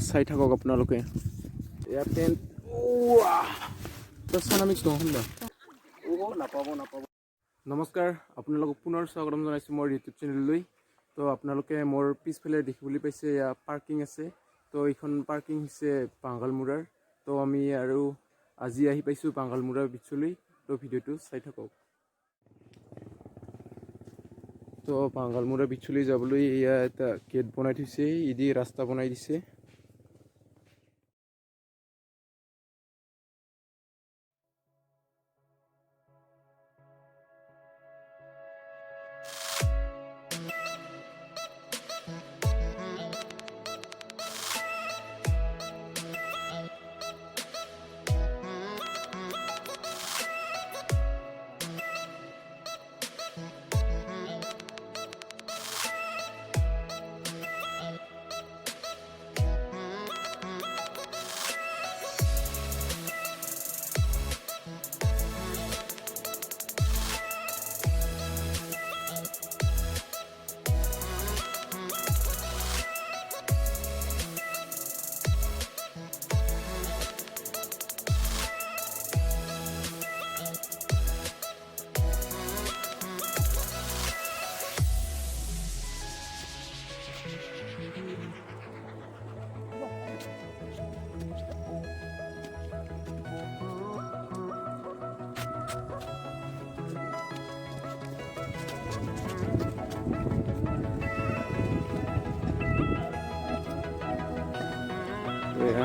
চাই থাকক আপোনালোকে ইয়াত টেণ্ট নাপাব নমস্কাৰ আপোনালোকক পুনৰ স্বাগতম জনাইছোঁ মোৰ ইউটিউব চেনেললৈ তো আপোনালোকে মোৰ পিছফালে দেখিবলৈ পাইছে এয়া পাৰ্কিং আছে তো এইখন পাৰ্কিং হৈছে বাংগালমুৰাৰ তো আমি আৰু আজি আহি পাইছোঁ বাংগালমুৰা বিচলৈ তো ভিডিঅ'টো চাই থাকক তো বাংগালমুৰা বিচলৈ যাবলৈ এয়া এটা গেট বনাই থৈছে ইদি ৰাস্তা বনাই দিছে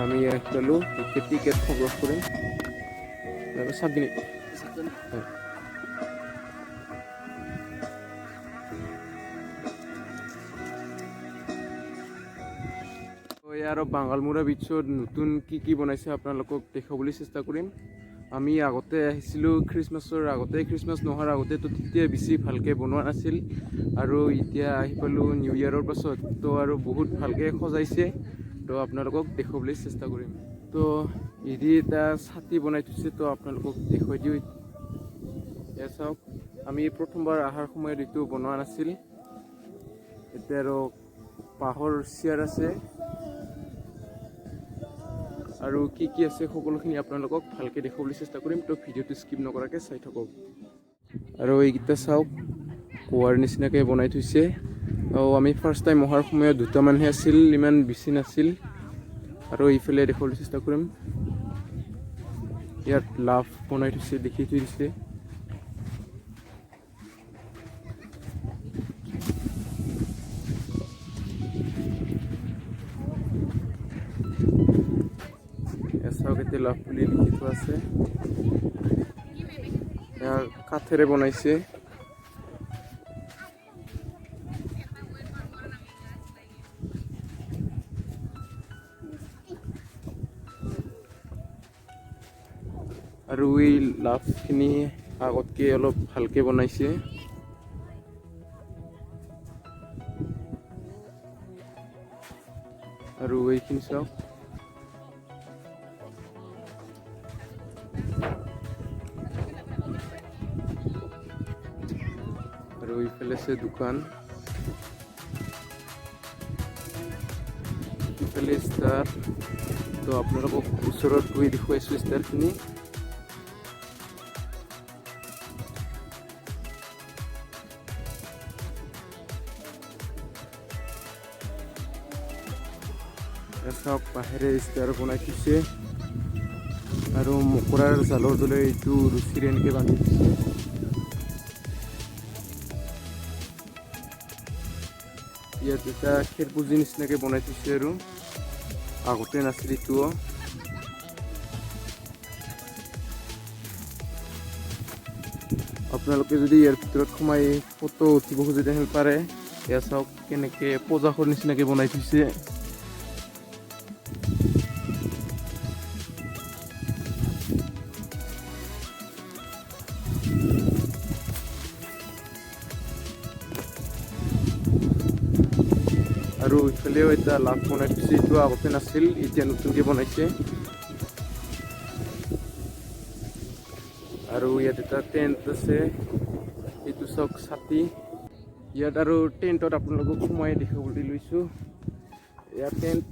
আমি গেলো টিকেট সংগ্ৰহ কৰেন 7 দিন আৰু বাংগালমুৰা বিচত নতুন কি বনাইছে আপোনালোকক দেখাবলৈ চেষ্টা কৰিম আমি আগতে আহিছিলোঁ খ্ৰীষ্টমাছৰ আগতে খ্ৰীষ্টমাছ নোহোৱাৰ আগতে তো তেতিয়া বেছি ভালকৈ বনোৱা নাছিল আৰু এতিয়া আহি পালোঁ নিউ ইয়াৰৰ পাছত তো আৰু বহুত ভালকৈ সজাইছে তো আপোনালোকক দেখাবলৈ চেষ্টা কৰিম তো ইদি এটা ছাতি বনাই থৈছে তো আপোনালোকক দেখুৱাই দিওঁ এয়া চাওক আমি প্ৰথমবাৰ অহাৰ সময়ত এইটো বনোৱা নাছিল এতিয়া আৰু বাঁহৰ চেয়াৰ আছে আৰু কি আছে সকলোখিনি আপোনালোকক ভালকৈ দেখাবলৈ চেষ্টা কৰিম তো ভিডিঅ'টো স্কিপ নকৰাকৈ চাই থাকক আৰু এইকেইটা চাওক কুৱাৰ নিচিনাকৈ বনাই থৈছে আমি ফাৰ্ষ্ট টাইম অহাৰ সময়ত দুটামানহে আছিল ইমান বেছি নাছিল আৰু এইফালে দেখাবলৈ চেষ্টা কৰিম ইয়াত লাভ বনাই থৈছে দেখি থৈ দিছে চাওক এতিয়া লাভ বুলি লিখি থোৱা আছে ইয়াৰ কাঠেৰে বনাইছে আৰু এই লাভখিনি আগতকৈ অলপ ভালকৈ বনাইছে আৰু এইখিনি চাওক আৰু এইফালে আছে দোকান এইফালে ষ্টাৰ তো আপোনালোকক ওচৰত গৈ দেখুৱাইছোঁ ষ্টাৰখিনি চাওক বাহিৰে ষ্টাৰ বনাই থৈছে আৰু মকৰাৰ জালৰ দৰে এইটো ৰুচিৰে এনেকৈ বান্ধি দিছে ইয়াত এটা খেৰপুঁজি নিচিনাকৈ বনাই থৈছে আৰু আগতে নাছিল এইটো আপোনালোকে যদি ইয়াৰ ভিতৰত সোমাই ফটো উঠিব খোজে তেনেহ'লে পাৰে এয়া চাওক কেনেকৈ পজাখৰ নিচিনাকৈ বনাই থৈছে আৰু ইফালেও এটা লাভ বনাই থৈছে এইটো আগতে নাছিল এতিয়া নতুনকৈ বনাইছে আৰু ইয়াত এটা টেণ্ট আছে এইটো চাওক ছাতি ইয়াত আৰু টেণ্টত আপোনালোকক সোমাই দেখাবলৈ লৈছোঁ এয়াৰ টেণ্ট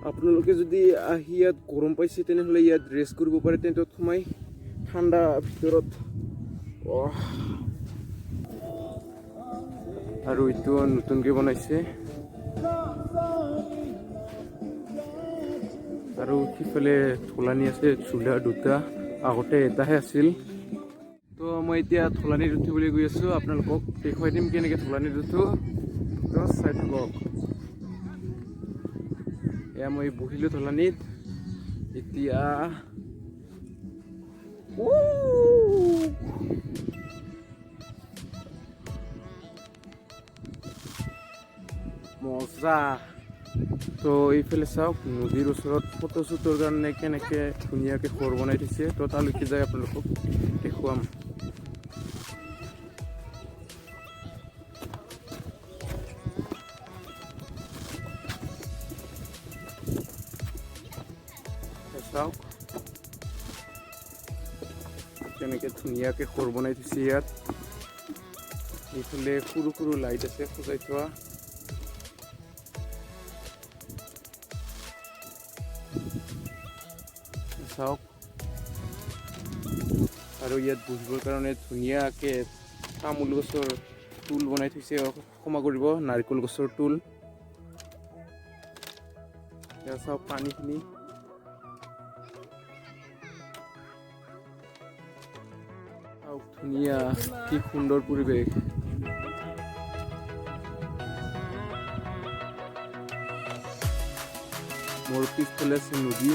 আপোনালোকে যদি আহি ইয়াত গৰম পাইছে তেনেহ'লে ইয়াত ৰেষ্ট কৰিব পাৰে টেণ্টত সোমাই ঠাণ্ডা ভিতৰত আৰু এইটো নতুনকৈ বনাইছে আৰু সিফালে থলানি আছে চোলা দুটা আগতে এটাহে আছিল তো মই এতিয়া থলানিত উঠিবলৈ গৈ আছোঁ আপোনালোকক দেখুৱাই দিম কেনেকৈ থলানিত উঠো তো চাই থাকক এয়া মই বহিলোঁ থলানিত এতিয়া মজা তো এইফালে চাওক নদীৰ ওচৰত ফটো শ্বুটৰ কাৰণে কেনেকৈ ধুনীয়াকৈ ঘৰ বনাই থৈছে তো তালৈকে যাই আপোনালোকক দেখুৱাম চাওক কেনেকৈ ধুনীয়াকৈ ঘৰ বনাই থৈছে ইয়াত এইফালে সৰু সৰু লাইট আছে সজাই থোৱা চাওক আৰু ইয়াত বহিবৰ কাৰণে ধুনীয়াকৈ তামোল গছৰ টুল বনাই থৈছে ক্ষমা কৰিব নাৰিকল গছৰ টুল চাওক পানীখিনি চাওক ধুনীয়া কি সুন্দৰ পৰিৱেশ মোৰ পিছফালে আছে নদী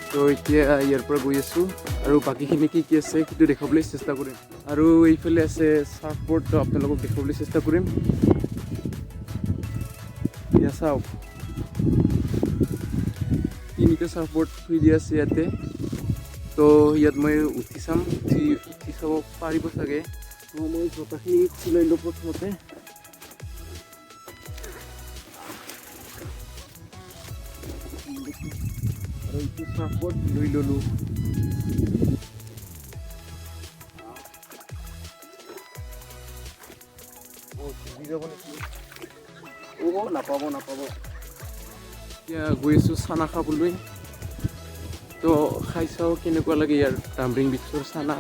তো এতিয়া ইয়াৰ পৰা গৈ আছোঁ আৰু বাকীখিনি কি আছে সেইটো দেখাবলৈ চেষ্টা কৰিম আৰু এইফালে আছে চাৰ্ফবোৰ্ড তো আপোনালোকক দেখাবলৈ চেষ্টা কৰিম এতিয়া চাওক তিনিটা চাৰ্ফবোৰ্ড থৈ দিয়া আছে ইয়াতে তো ইয়াত মই উঠি চাম উঠি চাব পাৰিব চাগে তো মই জোতাখিনি খুলাই লওঁ প্ৰথমতে আৰু এইটো চাৰ্ফবোৰ্ড লৈ ল'লোঁ নাপাব এতিয়া গৈ আছোঁ চানা খাবলৈ তো খাই চাওঁ কেনেকুৱা লাগে ইয়াৰ ডাম্বৰিং বিচৰ চানা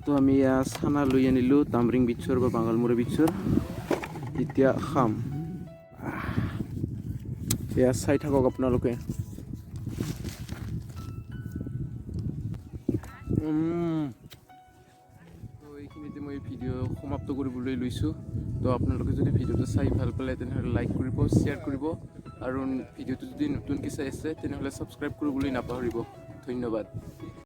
তো আমি চানা লৈ আনিলোঁ ডাম্বৰিং বিচৰ বা বাংগালমুৰা বিচৰ এতিয়া খাম এয়া চাই থাকক আপোনালোকে তো এইখিনিতে মই ভিডিঅ' সমাপ্ত কৰিবলৈ লৈছোঁ তো আপোনালোকে যদি ভিডিঅ'টো চাই ভাল পালে তেনেহ'লে লাইক কৰিব শ্বেয়াৰ কৰিব আৰু ভিডিঅ'টো যদি নতুনকৈ চাই আছে তেনেহ'লে ছাবস্ক্ৰাইব কৰিবলৈ নাপাহৰিব ধন্যবাদ